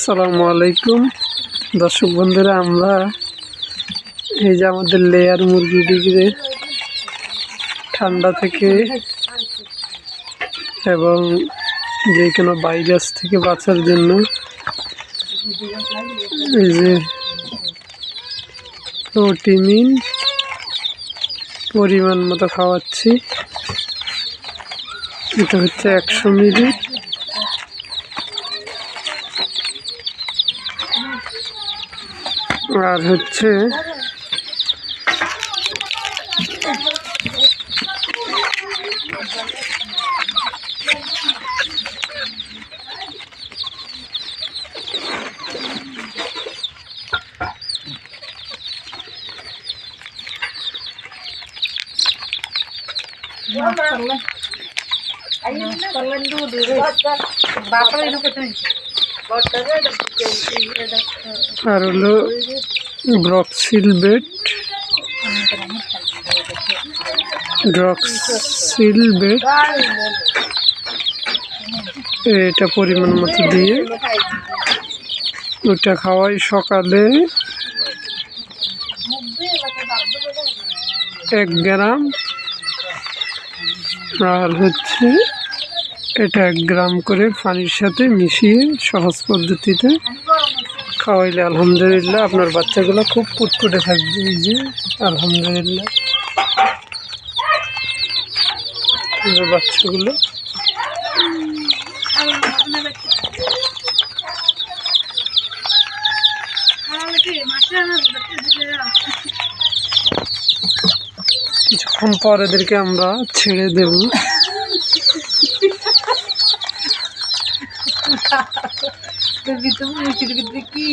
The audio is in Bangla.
আসসালামু আলাইকুম দর্শক বন্ধুরা, আমরা এই যে আমাদের লেয়ার মুরগিটিকে ঠান্ডা থেকে এবং যে কোনো ভাইরাস থেকে বাঁচার জন্য এই যে প্রোটিন পরিমাণ মতো খাওয়াচ্ছি। এটা হচ্ছে 100 মিলি। আর হচ্ছে আর হলো ড্রক্সিলবেট, এটা পরিমাণ মতো দিয়ে ওটা খাওয়াই সকালে 1 গ্রাম। আর হচ্ছে এটা 1 গ্রাম করে পানির সাথে মিশিয়ে সহজ পদ্ধতিতে খাওয়াইলে আলহামদুলিল্লাহ আপনার বাচ্চাগুলো খুব পুটপুটে থাকবে। এই যে আলহামদুলিল্লাহ আপনার বাচ্চাগুলো কিছুক্ষণ পর এদেরকে আমরা ছেড়ে দেব। কি